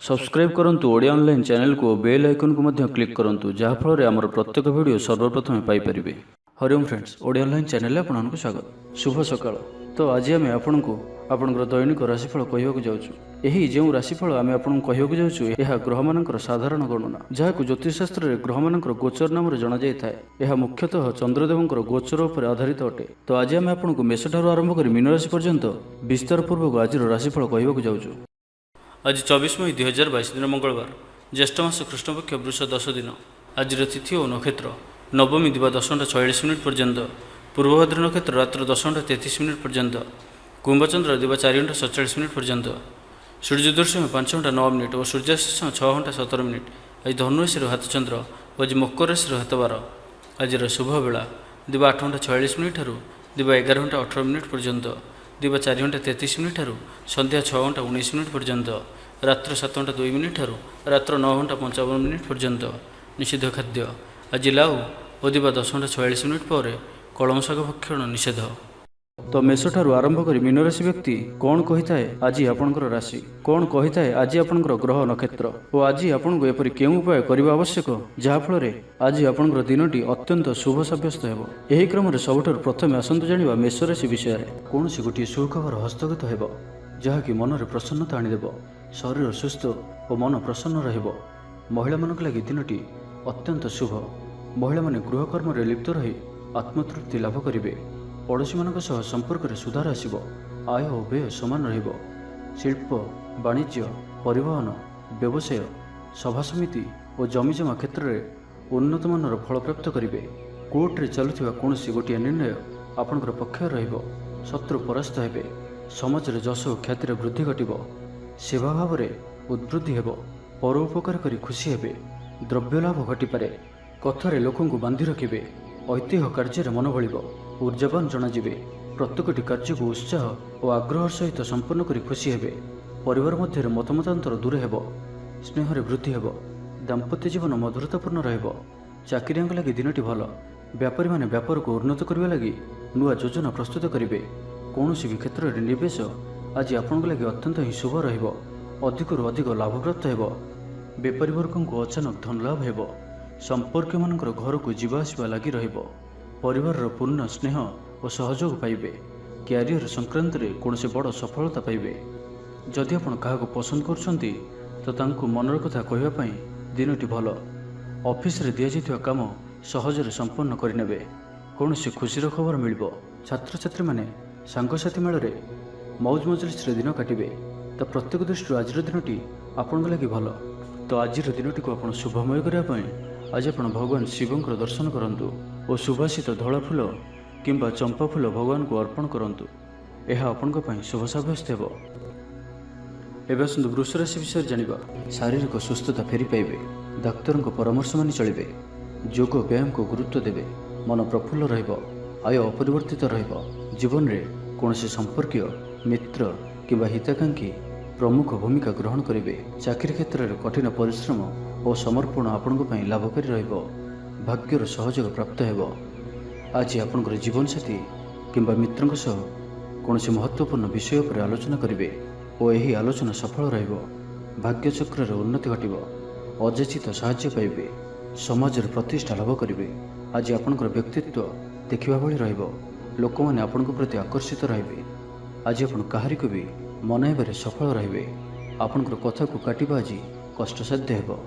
Subscribe करंतु Odia online channel को bell icon को मध्य क्लिक करंतु जहाँ फल आमर प्रत्येक वीडियो सर्वप्रथम Piper. Hariom friends, Odia online channel आपको स्वागत। शुभ सकाळ। तो आज आम आपको आपंकर दैनिक राशिफल कहवाक जाऊँ। यही जो राशिफल आम आपको कहवाक जाऊँ यह ग्रह मानकर साधारण गणना जहाँ ज्योतिषशास्त्र में ग्रह मानकर गोचर नाम जना जाए। यह मुख्यतः चंद्रदेवंकर गोचर उपर आधारित अटे। तो आज आम आपको मेष ठारू आरंभ कर मीन राशि पर्यंत विस्तार पूर्वक आज राशिफल कहवाक जाऊँ। आज 24 मई 2022 दिन मंगलवार, ज्येष्ठ मास कृष्णपक्ष वृष 10 दिन। आज तिथि और नक्षत्र नवमी दिवा 10:46 पर्यंत, पूर्वभद्र नक्षत्र रात्र 10:33 पर्यंत, कुंभचंद्र दिवा 4:47 पर्यंत, सूर्योदय समय 5:09 और सूर्यास्त समय 6:17। आज धनु राशि हाथ चंद्र और आज मकर राशि हाथ बार। आज शुभ बेला दिवा 8:46 ठारू दिवा 11:18 पर्यंत, दिवा 4:33 ठारू संध्या 6:19 पर्यंत, रात्र 7:02 ठारू रात्र 9:55 पर्यंत। निषिद्ध खाद्य आज लाउ और दिवा 10:46 पर कलम शाग भक्षण निषेध। तो मेष ठारू आरंभ कर मीन राशि व्यक्ति कौन कही थाए आज आपणकर राशि, कौन कही थाए आज आपणकर ग्रह नक्षत्र और आज आपको एपरि केउं उपाय करबा आवश्यक जहाँफल आज आपणकर दिनटी अत्यंत शुभ सब्यस्त हेबो। एही क्रम में सबुठारु प्रथमे आसंतु जानिबा मेष राशि विषय में। कौनसी गोटे सुखबर हस्तगत हेबो जहाँकि मनरे प्रसन्नता आनिदेब। शरीर सुस्थ और मन प्रसन्न रहिबो। महिला मानक लागि दिनटी अत्यंत शुभ। महिला माने गृहकर्म लिप्त रही आत्मतृप्ति लाभ करिवे। पड़ोशी मानक सह संपर्क में सुधार आसिबो। आय और व्यय समान रहिबो। शिल्प वाणिज्य परिवहन व्यवसाय सभा समिति और जमीजमा क्षेत्र में उन्नत मानर फल प्राप्त करिवे। कोर्ट रे चलुथिबा कोनोसी गोटिए निर्णय आपनकर पक्ष रहिबो। शत्रु परास्त हेबे। समाज रे जश और ख्यातिर वृद्धि घटिबो। सेवा भाव में उद्वृद्धि हेबो। परोपकार करी खुशी हेबे। द्रव्य लाभ घटिपारे। कथारे लोकं को बांधि रखिबे। ऐतिह्य कार्य मन बलिबो। ऊर्जावान जनाजिबे। प्रत्येकटी कार्य को उत्साह और आग्रह सहित संपन्न करी खुशी हेबे। परिवार मध्य मतमतांतर दूर हेबो। स्नेह वृद्धि हेबो। दाम्पत्य जीवन मधुरतापूर्ण रहिबो। चाकरियां लगी दिनटी भल। व्यापारी माने व्यापार को उन्नत करने लगी नुआ योजना प्रस्तुत करेंगे। कौन भी क्षेत्र में निवेश आज आपण लगी अत्यंत ही शुभ रहिबो। अधिकरू अधिक लाभ प्राप्त हेबो। बेपारी वर्ग को अचानक धन लाभ हेबो। संपर्क मानकर घर को जीवा आसिबा लगी रहिबो। परिवार पूर्ण स्नेह और सहयोग पाइबे। क्यारियर संक्रांत रे कौन से बड़ सफलता पाइबे। जदि आपण काहाको पसंद करछंती तो तांको मनर कथा कहवा पई दिनटी भल। ऑफिस रे दिया जाइथिबा काम सहजरे संपन्न करिनेबे। कौन से खुशीर खबर मिलिबो। छात्र छात्री माने सांगसाथी मेल मौज मजलिस दिन काटिबे। तो प्रत्येक दृष्टि आज दिनटी आपण लगी भल। तो आज दिनटी को आप शुभमय करने आज आप भगवान शिवंकर दर्शन करंतु और सुभाषित धला फूल किंबा चंपा फूल भगवान को अर्पण करंतु। यह आपण शुभ सब्यस्त हेबो। एवं आसतु वृष राशि विषय जानिबा। शारीरिक सुस्थता फेरी पाइबे। डाक्तर परामर्श मानि चलिबे। योग व्यायाम को गुरुत्व देवे। मन प्रफुल्ल रहिबो। आय अपरिवर्तित रहिबो। जीवन में कौन से संपर्कीय मित्र किंबा हिताकांक्षी प्रमुख भूमिका ग्रहण करेंगे। चाकरी क्षेत्र में कठिन परिश्रम और समर्पण आपण लाभकारी रहिबो। भाग्यर सहयोग प्राप्त हेबो। आज आपणकर जीवन साथी किंबा मित्रंक सह कौन से महत्वपूर्ण विषय पर आलोचना करेंगे और यही आलोचना सफल रहिबो। भाग्य चक्र में उन्नति घटिबो। अजाचित साहाय्य पाइबे। समाज रे प्रतिष्ठा लाभ करेंगे। आज आपणकर व्यक्तित्व देखिबा भली रहिबो। लोक मैंने आपण प्रति आकर्षित रहिबे। आज आपण काहारी को भी मनाइबारे सफल रहिबे। आपणकर कथा को काटिबा आज कष्टसाध्य हेबो।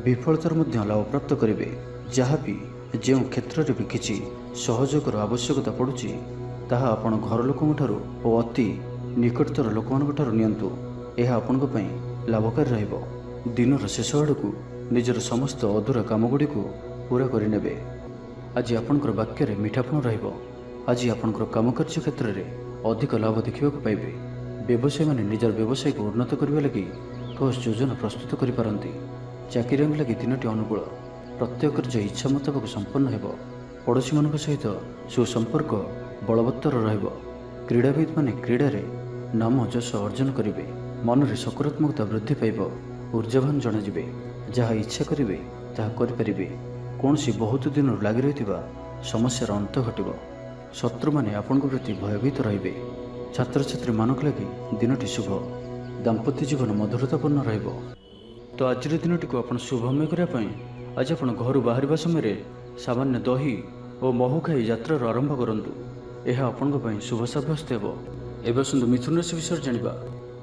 विफलतार मध्य लाभ प्राप्त करेंगे। जहाँ भी जो क्षेत्र में भी किसी सहयोगर आवश्यकता पड़ुची ताहा आपण घर लोकों ठारू और अति निकटतर लोकमान ठारू नियंतु। यह आपण लाभकारी रहिबो। दिनर शेष आड़कू निजर समस्त अधूरा कामगुड़ी को पूरा करिनेबे। आज आपणकर वाक्य मीठापण रहिबो। आज आपणकर काम कार्य क्षेत्र में अधिक लाभ देखा पाइबे। व्यवसायी माने निजर व्यवसाय को उन्नत करने लगी ठोस योजना प्रस्तुत करिपारंती। चाकरियां लगी दिनटी अनुकूल। प्रत्येक कार्य इच्छा मुताबक संपन्न हेबो। पड़ोशी मानक सहित सुसंपर्क बलवत्तर रहिबो। क्रीड़ाविद माने क्रीड़ा रे नाम यश अर्जन करिवे। मन रे सकारात्मकता वृद्धि पाइबो। ऊर्जावान जनाजिबे। जहाँ इच्छा करिवे ताहा करिपारिबे। कौनसी बहुत दिन लगी रहिथिबा समस्यार अंत घटिबो। शत्रु माने आपण प्रति भयभीत रहिबे। छात्र छात्री मानक लगी दिनटी शुभ। दाम्पत्य जीवन मधुरतापूर्ण रहिबो। तो आज दिनटी आप शुभमय करने आज आप घर बाहर समय सामान्य दही और महू खाई यात्रार आरंभ करूँ। यह आपण शुभ सब्यस्त हो। एवं आसतु मिथुन राशि विषय जाना।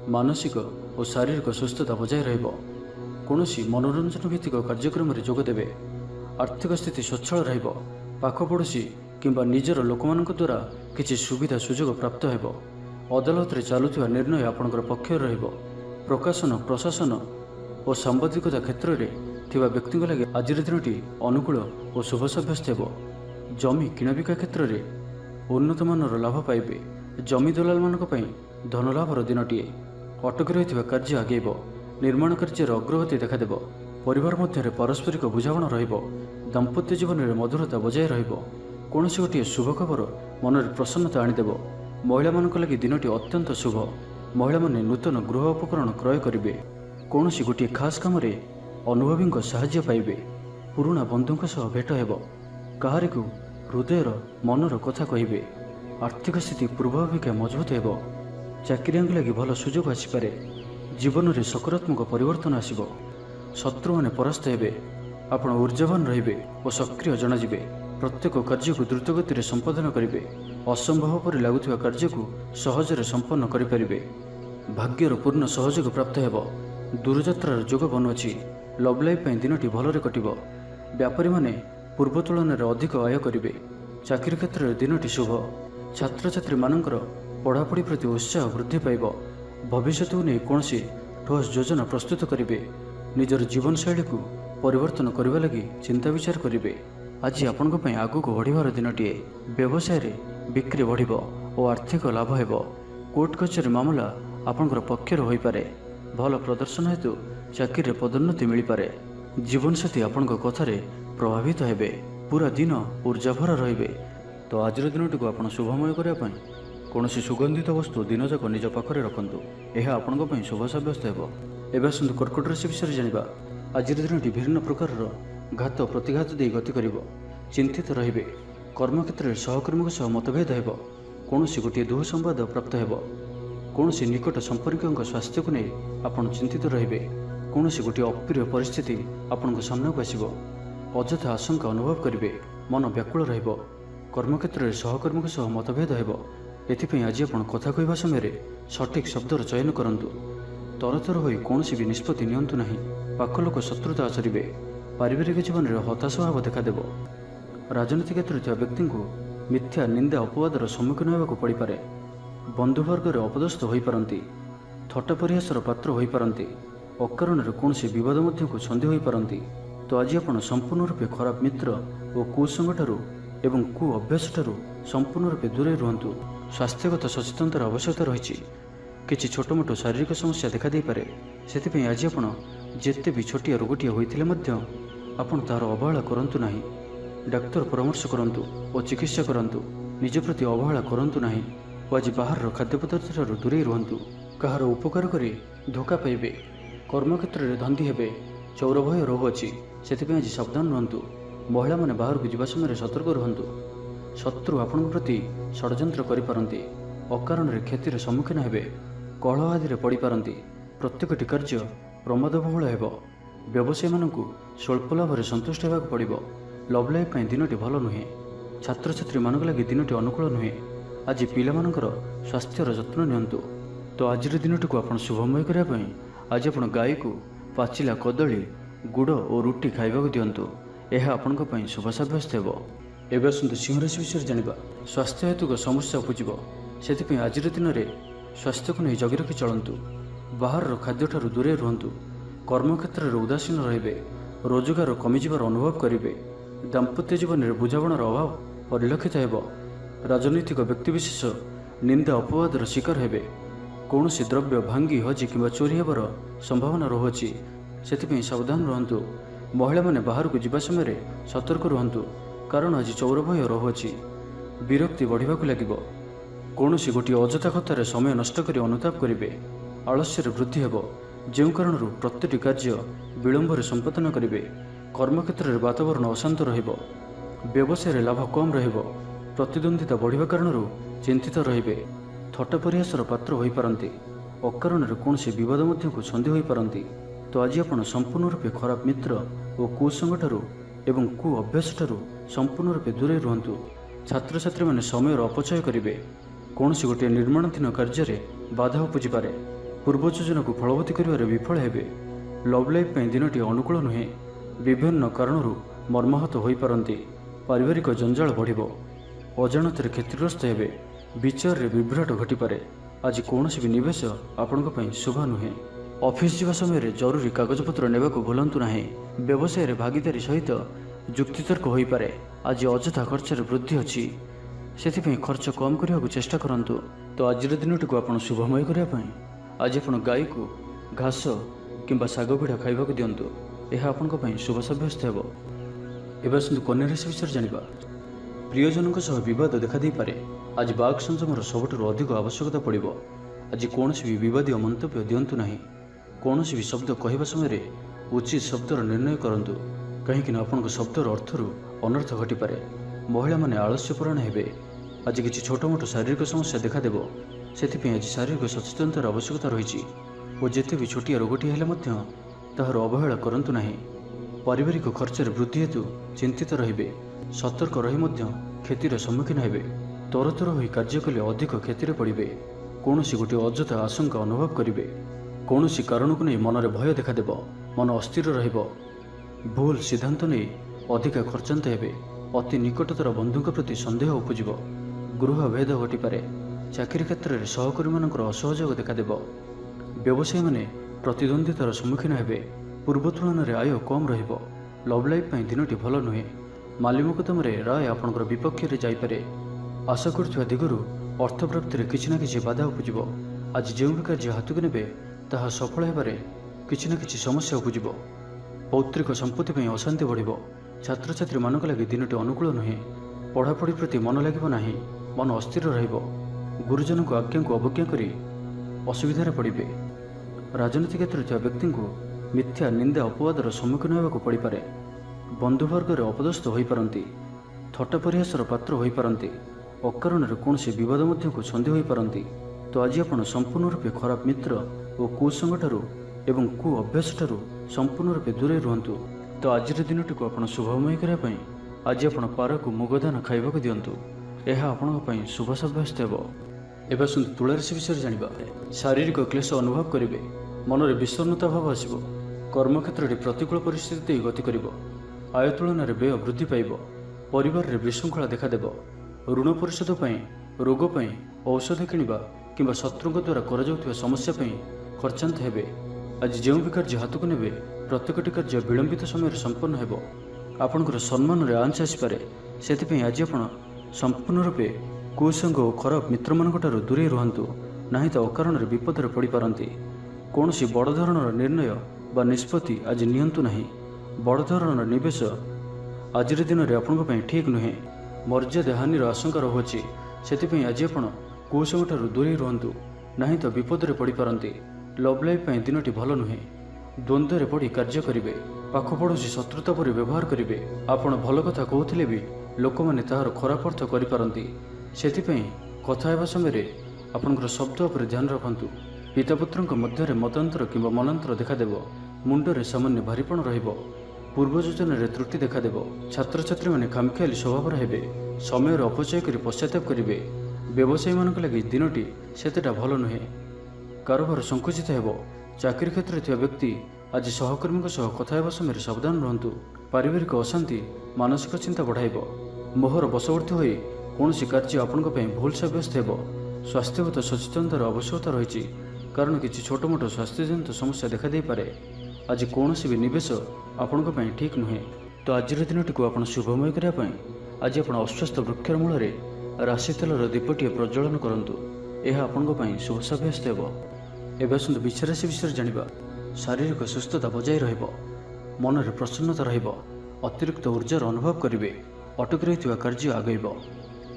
मानसिक और शारीरिक सुस्थता बजाय रौन मनोरंजन भित्तिक कार्यक्रम में जोगदेवे। आर्थिक स्थिति स्वच्छल रखपड़ोशी किंबा निजर लोक द्वारा किसी सुविधा सुजोग प्राप्त हो। अदालत में चलुवा निर्णय आपणकर पक्ष प्रकाशन प्रशासन और सांबादिकता क्षेत्र में थिबा व्यक्ति लगे आज दिनटी अनुकूल और शुभ सब्यस्त हो। जमी किणाबिका क्षेत्र में उन्नत मानर लाभ पाइबे। जमी दलाल मानक धनलाभर दिनटीए। अटकी रही कार्य आगेब। निर्माण कार्य अग्रगति देखादेव। परिवार मध्य पारस्परिक बुझामणा रहिबो। दाम्पत्य जीवन में मधुरता बजाय रहिबो। कौनसी गोटे शुभ खबर मन में प्रसन्नता आनीदेव। महिला मानक लगी दिनटी अत्यंत शुभ। महिला माने नूतन गृह उपकरण क्रय करेंगे। कौनसी गोटे खास काम अनुभवी साहाय्य पाइबे। पुराणा बंधुों सह भेट हेब। काहारी को हृदयर मनर कथा कहिबे। आर्थिक स्थिति पूर्व अपेक्षा मजबूत हेब। चाकरिया लगी भल सुजोग आसीपे। जीवन में सकारात्मक परिवर्तन आसिबो। शत्रु माने परास्त हेबे। आपण ऊर्जावान रहिबे और सक्रिय जनाजिबे। प्रत्येक कार्य को द्रुत गति संपादन करेंगे। असंभव पर लगुवा कार्य को सहजरे संपन्न करें। भाग्यर पूर्ण सहयोग प्राप्त हेब। दूरयात्रार जोग बनुअछि। Love life दिनटी भलरे कटिब। व्यापारी माने पूर्व तुलन में अधिक आय करेंगे। चाकरी क्षेत्र में दिनटी शुभ। छात्र छात्री मानकर पढ़ापढ़ी प्रति उत्साह वृद्धि पाइब। भविष्य को नहीं कौन ठोस योजना प्रस्तुत करेंगे। निजर जीवन शैली को परिवर्तन करने लगी चिंता विचार करेंगे। आज आपण आगक बढ़िबार दिनटीए। व्यवसाय बिक्री बढ़ और आर्थिक लाभ हेब। कोर्ट कचेरी मामला आपणकर पक्षर हो पारे। भल प्रदर्शन हेतु चाकरी पदोन्नति मिल पारे। जीवन साथी आपण कथार प्रभावित हेबे। पूरा दिन ऊर्जाभर रहिबे। तो आज दिनटी को आप शुभमय करने कौन सुगंधित वस्तु दिन जाक निज पाखे रखु। यह आपण शुभ सब्यस्त हो। एवं आसतु कर्कट राशि विषय जाना। आज दिनटी विभिन्न प्रकार घात प्रतिघात दे गति कर। चिंतित रहिबे। कर्मक्षेत्र में सहकर्मी सह मतभेद हेब। कौन गोटे दुह संवाद प्राप्त हेब। कौन निकट संपर्क स्वास्थ्य को नहीं आपन चिंतित रहिबे। कौन गोटे अप्रिय परिस्थिति आपण सामना को आसिबो। अଯଥା आशंका अनुभव करेंगे। मन व्याकुल रहिबो। कर्मक्षेत्र में सहकर्मी सह मतभेद हेब। एथिपई आज आपण कथा कहवा समय सठिक शब्दर चयन करंतु। तरतर होई कौन भी निष्पत्ति नियंतु नहीं। पाख लोक शत्रुता आचरिबे। पारिवारिक जीवन में हताश भाव देखादेव। राजनीति क्षेत्र में व्यक्ति को मिथ्या निंदा अपवादर सम्मुखीन होगा पड़ पारे। बंधुवर्ग अपदस्थ हो पारती। थट्टा परिहासर पात्र हो पारती। अकारण कौन बद को छंदी हो पारती। तो आज आप संपूर्ण रूपे खराब मित्र और कुसंग ठारू एवं कु अभ्यास ठारू संपूर्ण रूपे दूरे रुहतु। स्वास्थ्यगत सचेतनतार आवश्यकता रही। किसी छोट मोट शारीरिक समस्या देखा दे पारे। से आज आप जिते भी छोटिया रोगटिया होते आपन तार अवहेला करंतु नहीं। डाक्तर परामर्श करंतु और चिकित्सा करंतु। निज प्रति अवहेला करंतु नहीं। आज बाहर खाद्य पदार्थ ठारू दूरे रुहतु। कहार उपकार करी धोखा पाइबे। कर्मक्षेत्र में धंदी हेबे। चौर भय रहुअछि। से आज सावधान रुहतु। महिला माने बाहर को जीवा समय सतर्क रुहतु। शत्रु आपण प्रति षड्यंत्र करिपारंती। अकारण क्षतिर सम्मुखीन हेबे। कलह आदि पड़ पारती। प्रत्येकटी कार्य प्रमादबहुल हेब। व्यवसायी मानक स्वल्प लाभ सन्तुष्ट होगा पड़ो। लव लाइफ दिनटी भल नुहे। छात्र छात्री मानक लगी दिनटी अनुकूल नुहे। आज पिलामानकर स्वास्थ्यर जत्न नियंतु। तो आज दिनटी को आप शुभमय करने आज आप गाई को पाचिला कदली गुड़ और रुटी खाइबा दिंतु। यह आपण शुभ सब्यस्त हो। एवं आसतु सिंह राशि विषय जाना। स्वास्थ्य हेतु समस्या उपजिब। से आज दिन में स्वास्थ्य को नहीं जगी रखी चलतु। बाहर खाद्य ठारू दूरे रुहतु। कर्मक्षेत्र में उदासीन रे। रोजगार कमिजार अनुभव करेंगे। दाम्पत्य जीवन में बुझामणार अभाव परिलक्षित हो। राजनैतिक व्यक्तिविशेष निंदा अपवादर शिकार हेबे। कौन द्रव्य भांगी हजि कि चोरी होवर संभावना रहुअछि। से सावधान रुहतु। महिला माने बाहर को जीवा समय सतर्क रुहतु। कारण आज चौर भय रहुअछि। विरक्ति बढ़ा लगे। कौन गोटे अଯଥା कथार समय नष्ट कर अनुताप करेंगे। आलस्यर वृद्धि हेब। जो कारण प्रत्येक कार्य विलंब संपादन करेंगे। कर्मक्षेत्र में वातावरण अशांत रहिब। व्यवसाय लाभ कम रहिब। प्रतिद्वंदिता बढ़िबा कारण चिंतित रहिबे। थट्टा परिहासर पात्र हो पारती। अकारण कौन बद को छंदी हो पारती। तो आज आपण संपूर्ण रूपे खराब मित्र और कुसंग ठारू एवं कु अभ्यास ठारू संपूर्ण रूपे दूरे रुहतु। छात्र छात्री मैंने समय अपचय करेंगे। कौन सी गोटे निर्माणाधीन कार्य बाधा उपजी पारे। पूर्व योजना को फलवती कर विफल हेबे। लव लाइफ दिनटी अनुकूल नुहे। विभिन्न कारणरू मर्माहत हो पारती। पारिवारिक जंजाल बढ़िबो। अजाणत क्षतिग्रस्त हेबे। विचार रे विभ्राट घटीपे। आज कौन भी निवेश आपण शुभ नुहे। ऑफिस जावा समय जरूरी कागजपत्र नेबा को भूलंतु नाही। व्यवसाय रे भागीदारी सहित जुक्तितर्क हो पारे। आज अଯଥା खर्चर वृद्धि अच्छी से खर्च कम करने को चेष्टा करंतु। तो आज दिनटी को आपण शुभमय करने आज आपण गाई को घास किंबा साग पिठा खाइबा दिंतु। यह आपण शुभ सब्यस्त हेबो। एबे आसंतु कन्या राशि विषय जानिबा। प्रियजनों सह विवाद देखा दे पारे। आज बाघ संयमर सबुठारु अधिक आवश्यकता पड़िबो। आज कौन भी विवादीय मंतव्य दिंतु नहीं। कौन भी शब्द कहवा समय उचित शब्दर निर्णय करंतु कहीं आपण शब्दर अर्थरू अनर्थ घटीपे। महिला माने आलस्यपरायण हेबे। आज किसी छोट मोट शारीरिक समस्या देखादेव। से आज शारीरिक सचेतनतार आवश्यकता रही और जिते भी छोटिया रोगटी हेले ताहार अवहेला करंतु नहीं। पारिवारिक खर्चर वृद्धि हेतु चिंतित रहिबे। सतर्क रही क्षतिर सम्मुखीन हेबे। तरतर होई कार्य कले अधिक क्षतिर पड़े। कौन गोटे अଯଥା आशंका अनुभव करेंगे। कौन कारण को नहीं मनरे भय देखादेव। मन अस्थिर रहिबो। भूल सिद्धांत नहीं अधिक खर्चांत हेबे। अति निकटतर बंधुओं प्रति संदेह उपजिब। गृह भेद घटीपे। चाकरी क्षेत्र में सहकर्मी मानकर असहयोग देखादेव। व्यवसायी माने प्रतिद्वंदितार सम्मुखीन हेबे। पूर्व तुलन में आय कम रहिबो। लव लाइफ दिनटी भल नुहे। माली मोकदमा राय आपणकर विपक्ष में जाइपरे। आशा करुवा दिगरू अर्थ प्राप्ति किसी न किसी बाधा उपजिब। आज जो भी कार्य हाथ को नेबे ताहा सफल हेबारे किसी न किसी समस्या उपजिब। पौत्रिक संपत्ति अशांति बढ़िबो। छात्र छात्री मानक लगी दिनटी अनुकूल नुहे। पढ़ापढ़ी प्रति मन लगिबो नाही। मन अस्थिर रहिबो। गुरुजन को आज्ञा को अवज्ञा करी असुविधार पड़े। राजनीति क्षेत्र में व्यक्ति को मिथ्या निंदा अपवादर सम्मुखीन होगा पड़े। बंधुवर्ग अपदस्थ हो पारती। थट्टा परिहासर पात्र हो पारती। अकारण कौन विवाद को छंदी हो पारती। तो आज आपण संपूर्ण रूपे खराब मित्र और कुसंग ठारू एवं कु अभ्यास ठारू संपूर्ण रूपे दूरे रुहतु। तो आज दिनटी को आपण शुभमय करने आज आपण पार को मुगदान खाइबा दिंतु। यह आपण शुभ सब्यस्त हेबो। एबे आसंतु तुला राशि विषय जानिबा। शारीरिक क्लेश अनुभव करेंगे। मन में विषन्नता भाव आसब। कर्मक्षेत्र प्रतिकूल परिस्थिति गति कर। आय तुलन में व्यय वृद्धि पाइब। परिवार में विशृंखला देखादेव। ऋण परिशोध रोग औषध किणवा किंबा शत्रुओं द्वारा कर समस्या खर्चांत हेबे। आज जो भी कार्य हाथ को नेबे प्रत्येकटी कार्य विलंबित समय संपन्न हेबो। आपणकर सम्मान में आंच आसपे। से आज आप संपूर्ण रूपे कुसंग और खराब मित्र मानक ठारू दूरे रुहतु। नहीं तो अकारण विपदर पड़ पारती। कौन बड़ धरणर निर्णय बा निष्पत्ति आज नियंतु नहीं। बड़ धरणर निवेश आज दिन में आपण ठीक नुहे। मर्यादा हानिर आशंका रहुछि। से आज आप कुसंग ठारू दूरे रुहतु। नहीं तो विपदर पड़ पारती। लव लाइफ दिनटी भल नुहे। द्वंद्व पड़ी कार्य करेंगे। पाखपड़ोशी शत्रुता पर व्यवहार करेंगे। आपण भल कथा कहते भी लोक मैंने ताहार खराब अर्थ करिपारंती। सेथिपई कथा हेबा समय आपणकर शब्द पर ध्यान रखंतु। पितापुत्र मध्य मतांतर किंबा मनांतर देखादेव। मुंडरे सामान्य भारीपण रहिबो। पूर्व योजन त्रुटि देखादेव। छात्र छात्री मैंने खामखियाली स्वभाव हेबे। समय अपचय कर पश्चाताप करेंगे। व्यवसायी मानक लगी दिनटी सेतेटा भल नुहे। कारोबार संकुचित हेबो। चाकरी क्षेत्र में व्यक्ति आज सहकर्मी कथा हेबा समय सावधान रहंतु। पारिवारिक अशांति मानसिक चिंता बढ़ाइब। मोहर बशवर्ती होई कौन कार्य आपण भूल सब्यस्त हेबो। स्वास्थ्यगत सचेतनतार आवश्यकता रही। कारण किसी छोट मोट स्वास्थ्यजनित समस्या देखा दे पारे। आज कौन भी निवेश आपण ठीक नुहे। तो आज दिनटी को आप शुभमय करने आज आप अस्वस्थ वृक्षर मूल राशि तेलर दीपटी प्रज्वलन करंतु। यह आपण शुभ सब्यस्त हेबो। एबे आसंतु विचाराशि विषय जानिबा। शारीरिक सुस्थता बजाय रहिबो। मन में प्रसन्नता रहिबो। अतिरिक्त ऊर्जार अनुभव करेंगे। अटक रही कार्य आगेब।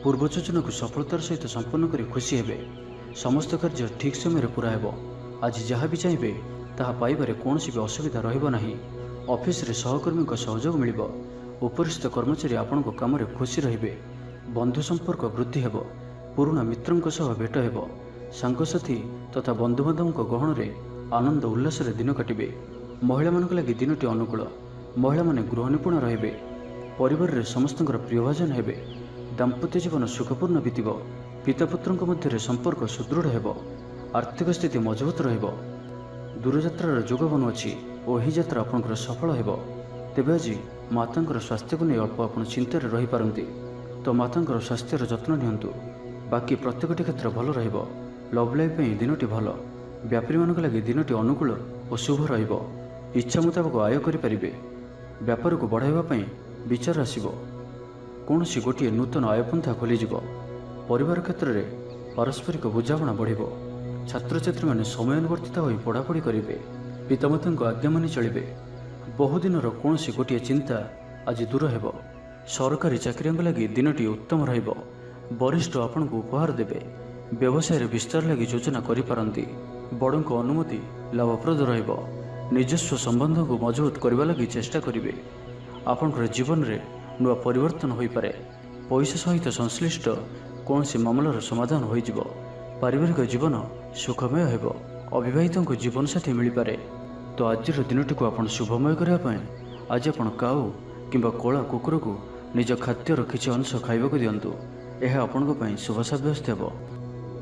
पूर्व योजना को सफलतार सहित संपन्न कर खुशी हेबे। समस्त कार्य ठीक समय पूरा हेबो। आज जहाँ भी चाहिए ताहा पाइबारे कौन भी असुविधा रहिबो नाही। ऑफिस रे सहकर्मी सहयोग मिलिबो। उपरिस्थ कर्मचारी आपण काम खुशी रहिबे। बंधु संपर्क वृद्धि हेबो। पुराना मित्रों सह भेट हेबो। सांगसाथी तथा बंधुबांधवों गहन में आनंद उल्लास दिन काटिबे। महिला लगी दिनटी अनुकूल। महिला माने गृह निपुण रहिबे। परिवार रे समस्तंकर प्रियभाजन हेबे। दाम्पत्य जीवन सुखपूर्ण बीतिब। पिता पुत्रଙ୍କ ମଧ୍ୟରେ संपर्क सुदृढ़ हेब। आर्थिक स्थिति मजबूत रहिब। दूरयात्रार जोग बनुअछि और एही यात्रा आपनकर सफल हेब। तेबे आज मातांकर स्वास्थ्य को नहीं अल्प आपण चिंतार रही पारंती, तो मातांकर स्वास्थ्यर जत्न नियंतु। बाकी प्रत्येकटी क्षेत्र भल रहिब। लव लाइफ पे दिनटी भल। व्यापारी मानक लगी दिनटी अनुकूल और शुभ रहिब। इच्छा मुताबक आय करिपारिबे। व्यापार को बढ़ाइबा पई विचार आसिबो। कौनसी गोटे नूतन आयपंथा खोलिजिब। परिवार क्षेत्र में पारस्परिक बुझाणा बढ़िब। छात्र छात्री माने समयानुवर्तित होई पढ़ापढ़ी करिबे। पितामाता आज्ञा मानि चलिबे। बहुदिनर कौनसी गोटे चिंता आज दूर हेब। सरकारी चाकरियां लगी दिनटी उत्तम रहिब। वरिष्ठ आपन को उपहार देबे। व्यवसाय विस्तार लगी योजना करिपारंती। बड़ों अनुमति लाभप्रद रहिब। निजस्व संबंध को मजबूत करने लगी चेष्टा करिबे। आपनकर जीवन रे नुआ परिवर्तन होई पारे। पैसा सहित संश्लिष्ट कौनसी मामलार समाधान होई जिवो। पारिवारिक जीवन सुखमय हेब। अविवाहितों को जीवन साथी मिल पारे। तो आज दिनटी को आपण शुभमय करने आज आपण काऊ किंबा कला कुकुर को निज खाद्यर किसी अंश खाइबा को दियंतु। यह आपण शुभ सब्यस्त हेब।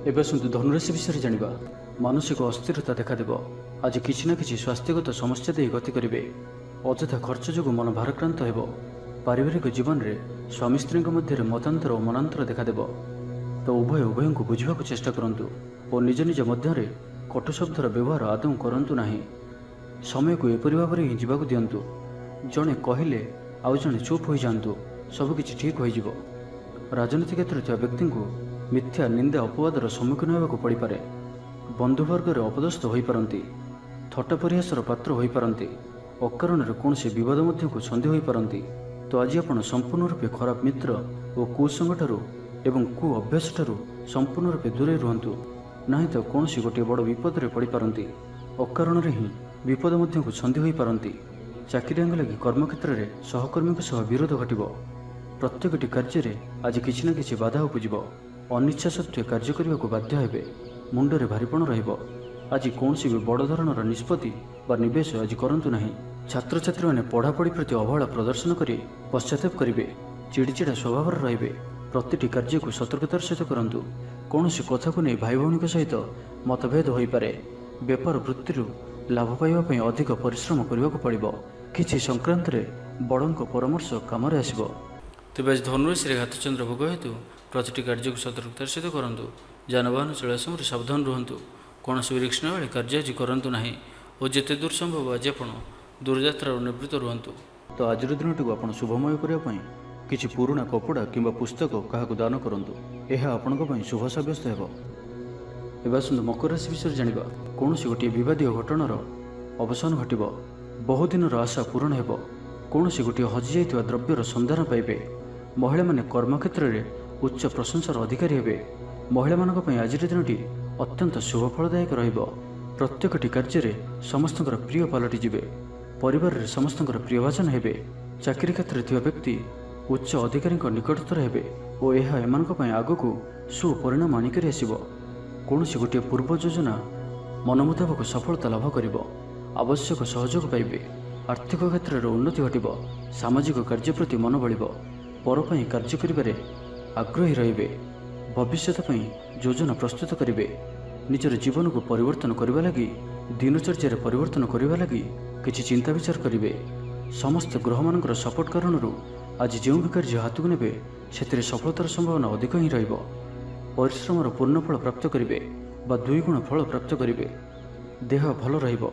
एवं आसतु धनुराशि विषय जानिबा। मानसिक अस्थिरता देखादेव। आज किसी न किसी स्वास्थ्यगत समस्या दे गति करेंगे। अଯଥା खर्च जो मन भारक्रांत हेब। पारिवारिक जीवन में स्वामी स्त्री मध्य मतांतर और मनांतर देखादेव। तो उभय उभय को बुझा चेष्टा करूँ और निज निज मध्य कटु शब्दर व्यवहार आदौ करूँ ना। समय को एपरी भाव में ही जावाक दिंतु। जड़े कहले आउ जड़े चुप हो जातु। सबकि ठीक हो। राजनीति क्षेत्र में व्यक्ति को मिथ्या निंदा अपवादर सम्मुखीन होगा पड़ पारे। बंधुवर्ग अपदस्थ हो पारती। थट्टा परिहासर पात्र हो पारती। अकारण कौन से विवाद को सन्देह हो पारती। तो आज आप संपूर्ण रूपे खराब मित्र और कुसंग ठारू एवं कु अभ्यास ठारू संपूर्ण रूपे दूरे रुहतु। ना तो कौन सी गोटे बड़ विपद में पड़ पारती। अकारण ही विपद को सन्देह हो पारती। चाकरियां लगी कर्मक्षेत्र में सहकर्मी सह विरोध घटब। प्रत्येकटी कार्य आज किसी न किसी बाधा उपजिब। अनिच्छा सत्वे कार्य करने को बाध्य हेबे। मुंडरे भारीपण रहिब। आज कौन सी भी बड़ धरणर निष्पत्ति व निवेश आज करंतु नहीं। छात्र छात्री माने पढ़ापढ़ी प्रति अवहेला प्रदर्शन करी पश्चाताप करेंगे। चिड़चिड़ा स्वभाव रहिबे। प्रतिटी कार्य को सतर्कतार सहित करंतु। कौन सी कथा को नहीं भाई भौणी सहित मतभेद हो पारे। व्यापार वृत्ति लाभ पाइबा अधिक परिश्रम करने को पड़िबो। किछि संक्रांत रे बड़ों परामर्श काम आसब। तेज आज धनुराशि घातचंद्र भोग हेतु प्रतिटी कार्य को सतर्कतार सहित करूँ। जानवाहन चलवा समय सावधान रुहतु। कौन भी रिक्स ना कार्य आज करूँ ना और जिते दूर संभव आज आप दूरयात्रा निवृत्त रुहतु। तो आज दिन टी आप शुभमय करने किसी पुराणा कपड़ा किंबा पुस्तक क्या दान करूँ। यह आपण शुभ सब्यस्त हो। एवं आसतु मकर राशि विषय जानिबा। कौन सी गोटे विवादीय घटनार अवसान घटब। बहुदिन आशा पूरण हेब। कौन सी गोटे हजि जाइथिबा द्रव्यर संधान पाइबे। महिला माने कर्मक्षेत्र में उच्च प्रशंसार अधिकारी हेबे। महिला मानक पई आज दिनटी अत्यंत शुभ फलदायक रहिब। प्रत्येकटी कार्य में समस्तंकर प्रिय पलटि जिवे। परिवार रे समस्तंकर प्रियभाजन हेबे। चाकरी क्षेत्र में व्यक्ति उच्च अधिकारी निकटतर हेबे और यह एमानक पई आगकू सुपरिणाम आनिकरी आसिबो। कौन सी गोटे पूर्व योजना मन मुताबक सफलता लाभ करिब। आवश्यक सहयोग पाइबे। आर्थिक क्षेत्र में उन्नति घटिब। सामाजिक कार्य प्रति मन बढ़िब। पर पई कार्य करिबारे आग्रही रहिबे। भविष्यत पई योजना प्रस्तुत करिबे। निजर जीवन को परिवर्तन करने लगी दिनचर्या परिवर्तन करने लगी किछि चिंता विचार करिबे। समस्त ग्रह मानकर सपोर्ट कारण आज जो भी कार्य हाथ को नेबे से सफलतार संभावना अधिक ही रहिब। परिश्रमर पूर्ण फल प्राप्त करिबे बा दुईगुण फल प्राप्त करिबे। देह भल रहिब।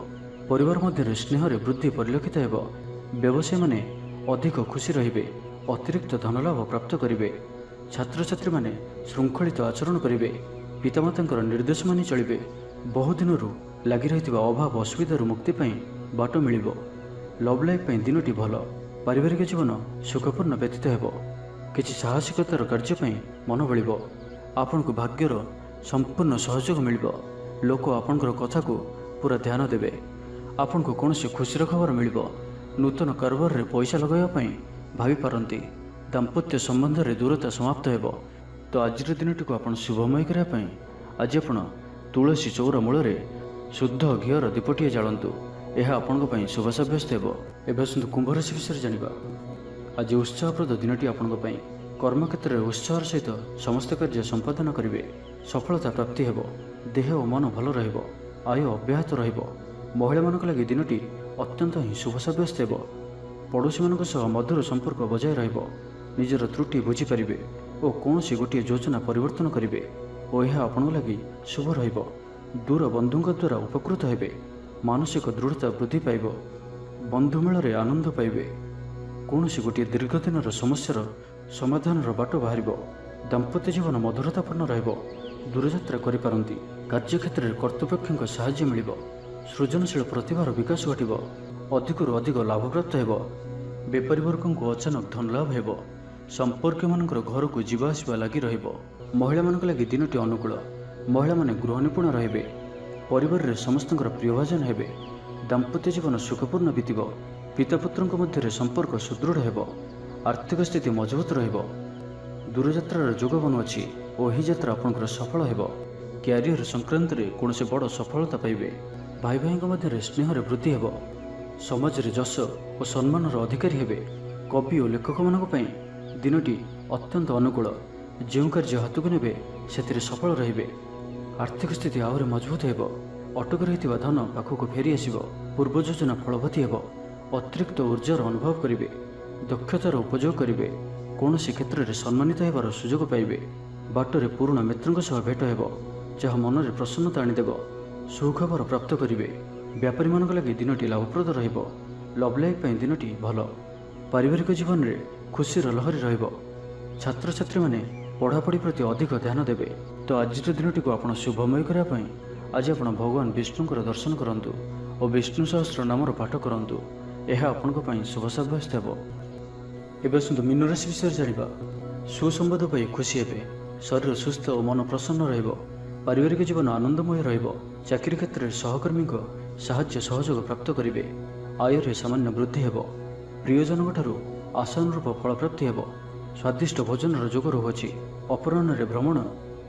परिवार मध्य स्नेह वृद्धि परिलक्षित हेब। व्यवसायी माने अधिक खुशी रहिबे। अतिरिक्त धनलाभ प्राप्त करिबे। छात्र छात्री माने श्रृंखलित आचरण करिबे। पितामातांकर निर्देश मानि चलिबे। बहुदिन लगी रहिथिबा अभाव असुविधार मुक्ति पाई बाट मिलिबो। लव लाइफ पाई दिनटी भल। पारिवारिक जीवन सुखपूर्ण व्यतीत हेब। किछि साहसिकतार कार्य पाई मन बळिबो। आपण को भाग्यर संपूर्ण सहयोग मिलिबो। लोक आपणकर कथा को पूरा ध्यान देबे। आपण को कौन से खुशीर खबर मिलिबो। नूतन कारोबार रे पैसा लगाइबा पाई भावी पारंती। दाम्पत्य संबंध रे दूरता समाप्त हेब। तो आज दिनटी को आपण शुभमय करने पाई आज आपण तुलसी चौरा मूल शुद्ध घीर दीपटिए जालंतु। ଏହା ଆପଣଙ୍କ ପାଇଁ ଶୁଭ ସାବ୍ୟସ୍ତ ହେବ। ଏବେ ଆସନ୍ତୁ କୁମ୍ଭ ରାଶି ବିଷୟରେ ଜାଣିବା। ଆଜି ଉତ୍ସାହପ୍ରଦ ଦିନଟି ଆପଣଙ୍କ ପାଇଁ। କର୍ମକ୍ଷେତ୍ରରେ ଉତ୍ସାହର ସହିତ ସମସ୍ତ କାର୍ଯ୍ୟ ସମ୍ପାଦନ କରିବେ। ସଫଳତା ପ୍ରାପ୍ତି ହେବ। ଦେହ ଓ ମନ ଭଲ ରହିବ। ଆୟ ଅବ୍ୟାହତ ରହିବ। ମହିଳାମାନଙ୍କ ଲାଗି ଦିନଟି ଅତ୍ୟନ୍ତ ହିଁ ଶୁଭ ସାବ୍ୟସ୍ତ ହେବ। ପଡ଼ୋଶୀମାନଙ୍କ ସହ ମଧୁର ସମ୍ପର୍କ ବଜାୟ ରହିବ। ନିଜର ତ୍ରୁଟି ବୁଝିପାରିବେ ଓ କୌଣସି ଗୋଟିଏ ଯୋଜନା ପରିବର୍ତ୍ତନ କରିବେ ଓ ଏହା ଆପଣଙ୍କ ଲାଗି ଶୁଭ ରହିବ। ଦୂର ବନ୍ଧୁଙ୍କ ଦ୍ୱାରା ଉପକୃତ ହେବେ। ମାନସିକ ଦୃଢ଼ତା ବୃଦ୍ଧି ପାଇବ। ବନ୍ଧୁମେଳରେ ଆନନ୍ଦ ପାଇବେ। କୌଣସି ଗୋଟିଏ ଦୀର୍ଘଦିନର ସମସ୍ୟାର ସମାଧାନର ବାଟ ବାହାରିବ। ଦାମ୍ପତ୍ୟ ଜୀବନ ମଧୁରତାପୂର୍ଣ୍ଣ ରହିବ। ଦୂରଯାତ୍ରା କରିପାରନ୍ତି। କାର୍ଯ୍ୟକ୍ଷେତ୍ରରେ କର୍ତ୍ତୃପକ୍ଷଙ୍କ ସାହାଯ୍ୟ ମିଳିବ। ସୃଜନଶୀଳ ପ୍ରତିଭାର ବିକାଶ ଘଟିବ। ଅଧିକରୁ ଅଧିକ ଲାଭପ୍ରାପ୍ତ ହେବ। ବେପାରୀ ବର୍ଗଙ୍କୁ ଅଚାନକ ଧନଲାଭ ହେବ। ସମ୍ପର୍କୀୟମାନଙ୍କର ଘରକୁ ଯିବା ଆସିବା ଲାଗି ରହିବ। ମହିଳାମାନଙ୍କ ଲାଗି ଦିନଟି ଅନୁକୂଳ। ମହିଳାମାନେ ଗୃହ ନିପୁଣ ରହିବେ। ପରିବାରରେ ସମସ୍ତଙ୍କର ପ୍ରିୟଭାଜନ ହେବେ। ଦାମ୍ପତ୍ୟ ଜୀବନ ସୁଖପୂର୍ଣ୍ଣ ବିତିବ। ପିତାପୁତ୍ରଙ୍କ ମଧ୍ୟରେ ସମ୍ପର୍କ ସୁଦୃଢ଼ ହେବ। ଆର୍ଥିକ ସ୍ଥିତି ମଜବୁତ ରହିବ। ଦୂରଯାତ୍ରାର ଯୋଗ ବନୁଅଛି ଓ ଏହି ଯାତ୍ରା ଆପଣଙ୍କର ସଫଳ ହେବ। କ୍ୟାରିୟର ସଂକ୍ରାନ୍ତରେ କୌଣସି ବଡ଼ ସଫଳତା ପାଇବେ। ଭାଇ ଭାଇଙ୍କ ମଧ୍ୟରେ ସ୍ନେହରେ ବୃଦ୍ଧି ହେବ। ସମାଜରେ ଯଶ ଓ ସମ୍ମାନର ଅଧିକାରୀ ହେବେ। କବି ଓ ଲେଖକମାନଙ୍କ ପାଇଁ ଦିନଟି ଅତ୍ୟନ୍ତ ଅନୁକୂଳ। ଯେଉଁ କାର୍ଯ୍ୟ ହାତକୁ ନେବେ ସେଥିରେ ସଫଳ ରହିବେ। ଆର୍ଥିକ ସ୍ଥିତି ଆହୁରି ମଜବୁତ ହେବ। ଅଟକି ରହିଥିବା ଧନ ପାଖକୁ ଫେରି ଆସିବ। ପୂର୍ବ ଯୋଜନା ଫଳବତୀ ହେବ। ଅତିରିକ୍ତ ଉର୍ଜାର ଅନୁଭବ କରିବେ। ଦକ୍ଷତାର ଉପଯୋଗ କରିବେ। କୌଣସି କ୍ଷେତ୍ରରେ ସମ୍ମାନିତ ହେବାର ସୁଯୋଗ ପାଇବେ। ବାଟରେ ପୁରୁଣା ମିତ୍ରଙ୍କ ସହ ଭେଟ ହେବ, ଯାହା ମନରେ ପ୍ରସନ୍ନତା ଆଣିଦେବ। ସୁଖବର ପ୍ରାପ୍ତ କରିବେ। ବ୍ୟାପାରୀମାନଙ୍କ ଲାଗି ଦିନଟି ଲାଭପ୍ରଦ ରହିବ। ଲଭ୍ ଲାଇଫ୍ ପାଇଁ ଦିନଟି ଭଲ। ପାରିବାରିକ ଜୀବନରେ ଖୁସିର ଲହରୀ ରହିବ। ଛାତ୍ରଛାତ୍ରୀମାନେ ପଢ଼ାପଢ଼ି ପ୍ରତି ଅଧିକ ଧ୍ୟାନ ଦେବେ। ତ ଆଜିର ଦିନଟିକୁ ଆପଣ ଶୁଭମୟ କରିବା ପାଇଁ ଆଜି ଆପଣ ଭଗବାନ ବିଷ୍ଣୁଙ୍କର ଦର୍ଶନ କରନ୍ତୁ ଓ ବିଷ୍ଣୁ ସହସ୍ର ନାମର ପାଠ କରନ୍ତୁ। ଏହା ଆପଣଙ୍କ ପାଇଁ ଶୁଭ ସାବ୍ୟସ୍ତ ହେବ। ଏବେ ଆସନ୍ତୁ ମୀନ ରାଶି ବିଷୟରେ ଜାଣିବା। ସୁସମ୍ବାଦ ପାଇ ଖୁସି ହେବେ। ଶରୀର ସୁସ୍ଥ ଓ ମନ ପ୍ରସନ୍ନ ରହିବ। ପାରିବାରିକ ଜୀବନ ଆନନ୍ଦମୟ ରହିବ। ଚାକିରି କ୍ଷେତ୍ରରେ ସହକର୍ମୀଙ୍କ ସାହାଯ୍ୟ ସହଯୋଗ ପ୍ରାପ୍ତ କରିବେ। ଆୟରେ ସାମାନ୍ୟ ବୃଦ୍ଧି ହେବ। ପ୍ରିୟଜନଙ୍କଠାରୁ ଆଶାନୁରୂପ ଫଳପ୍ରାପ୍ତି ହେବ। ସ୍ୱାଦିଷ୍ଟ ଭୋଜନର ଯୋଗ ରହୁଅଛି। ଅପରାହ୍ନରେ ଭ୍ରମଣ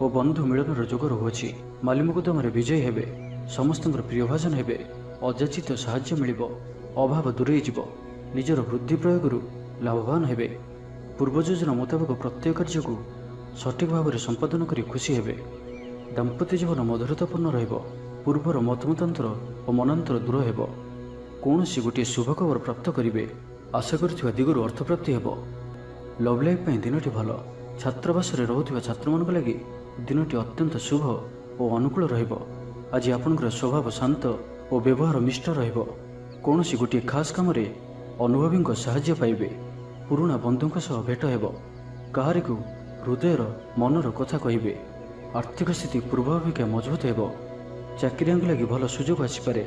ଓ ବନ୍ଧୁ ମିଳନର ଯୋଗ ରହୁଅଛି। ମାଲିମୁକଦ୍ଦମାରେ ବିଜୟୀ ହେବେ। ସମସ୍ତଙ୍କର ପ୍ରିୟଭାଜନ ହେବେ। ଅଯାଚିତ ସାହାଯ୍ୟ ମିଳିବ। ଅଭାବ ଦୂରେଇ ଯିବ। ନିଜର ବୁଦ୍ଧି ପ୍ରୟୋଗରୁ ଲାଭବାନ ହେବେ। ପୂର୍ବ ଯୋଜନା ମୁତାବକ ପ୍ରତ୍ୟେକ କାର୍ଯ୍ୟକୁ ସଠିକ୍ ଭାବରେ ସମ୍ପାଦନ କରି ଖୁସି ହେବେ। ଦାମ୍ପତ୍ୟ ଜୀବନ ମଧୁରତାପୂର୍ଣ୍ଣ ରହିବ। ପୂର୍ବର ମତମତାନ୍ତର ଓ ମନାନ୍ତର ଦୂର ହେବ। କୌଣସି ଗୋଟିଏ ଶୁଭ ଖବର ପ୍ରାପ୍ତ କରିବେ। ଆଶା କରୁଥିବା ଦିଗରୁ ଅର୍ଥପ୍ରାପ୍ତି ହେବ। ଲଭ୍ ଲାଇଫ୍ ପାଇଁ ଦିନଟି ଭଲ। ଛାତ୍ରାବାସରେ ରହୁଥିବା ଛାତ୍ରମାନଙ୍କ ଲାଗି ଦିନଟି ଅତ୍ୟନ୍ତ ଶୁଭ ଓ ଅନୁକୂଳ ରହିବ। ଆଜି ଆପଣଙ୍କର ସ୍ୱଭାବ ଶାନ୍ତ ଓ ବ୍ୟବହାର ମିଷ୍ଟ ରହିବ। କୌଣସି ଗୋଟିଏ ଖାସ୍ କାମରେ ଅନୁଭବୀଙ୍କ ସାହାଯ୍ୟ ପାଇବେ। ପୁରୁଣା ବନ୍ଧୁଙ୍କ ସହ ଭେଟ ହେବ। କାହାରିକୁ ହୃଦୟର ମନର କଥା କହିବେ। ଆର୍ଥିକ ସ୍ଥିତି ପୂର୍ବ ଅପେକ୍ଷା ମଜବୁତ ହେବ। ଚାକିରିଆଙ୍କ ଲାଗି ଭଲ ସୁଯୋଗ ଆସିପାରେ।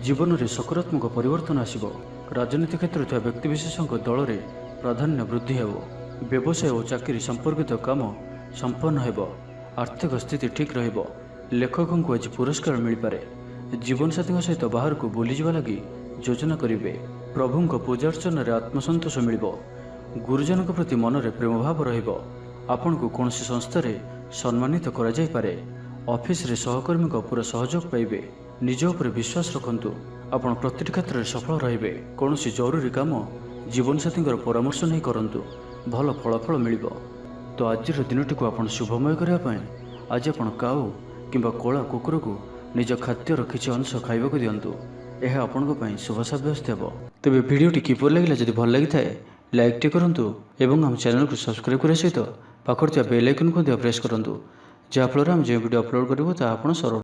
ଜୀବନରେ ସକାରାତ୍ମକ ପରିବର୍ତ୍ତନ ଆସିବ। ରାଜନୀତି କ୍ଷେତ୍ରରେ ଥିବା ବ୍ୟକ୍ତିବିଶେଷଙ୍କ ଦଳରେ ପ୍ରାଧାନ୍ୟ ବୃଦ୍ଧି ହେବ। ବ୍ୟବସାୟ ଓ ଚାକିରି ସମ୍ପର୍କିତ କାମ ସମ୍ପନ୍ନ ହେବ। ଆର୍ଥିକ ସ୍ଥିତି ଠିକ୍ ରହିବ। ଲେଖକଙ୍କୁ ଆଜି ପୁରସ୍କାର ମିଳିପାରେ। ଜୀବନସାଥୀଙ୍କ ସହିତ ବାହାରକୁ ବୁଲିଯିବା ଲାଗି ଯୋଜନା କରିବେ। ପ୍ରଭୁଙ୍କ ପୂଜାର୍ଚ୍ଚନାରେ ଆତ୍ମସନ୍ତୋଷ ମିଳିବ। ଗୁରୁଜନଙ୍କ ପ୍ରତି ମନରେ ପ୍ରେମଭାବ ରହିବ। ଆପଣଙ୍କୁ କୌଣସି ସଂସ୍ଥାରେ ସମ୍ମାନିତ କରାଯାଇପାରେ। ଅଫିସରେ ସହକର୍ମୀଙ୍କ ପୁରା ସହଯୋଗ ପାଇବେ। ନିଜ ଉପରେ ବିଶ୍ୱାସ ରଖନ୍ତୁ। ଆପଣ ପ୍ରତିଟି କ୍ଷେତ୍ରରେ ସଫଳ ରହିବେ। କୌଣସି ଜରୁରୀ କାମ ଜୀବନସାଥୀଙ୍କର ପରାମର୍ଶ ନେଇ କରନ୍ତୁ। ଭଲ ଫଳାଫଳ ମିଳିବ। ତ ଆଜିର ଦିନଟିକୁ ଆପଣ ଶୁଭମୟ କରିବା ପାଇଁ ଆଜି ଆପଣ କାଉ କିମ୍ବା କଳା କୁକୁରକୁ ନିଜ ଖାଦ୍ୟର କିଛି ଅଂଶ ଖାଇବାକୁ ଦିଅନ୍ତୁ। ଏହା ଆପଣଙ୍କ ପାଇଁ ଶୁଭ ସାବ୍ୟସ୍ତ ହେବ। ତେବେ ଭିଡ଼ିଓଟି କିପରି ଲାଗିଲା? ଯଦି ଭଲ ଲାଗିଥାଏ ଲାଇକ୍ଟି କରନ୍ତୁ ଏବଂ ଆମ ଚ୍ୟାନେଲକୁ ସବସ୍କ୍ରାଇବ୍ କରିବା ସହିତ ପାଖରେ ଥିବା ବେଲ୍ ଆଇକନ୍କୁ ମଧ୍ୟ ପ୍ରେସ୍ କରନ୍ତୁ, ଯାହାଫଳରେ ଆମେ ଯେଉଁ ଭିଡ଼ିଓ ଅପଲୋଡ଼ କରିବୁ ତାହା ଆପଣ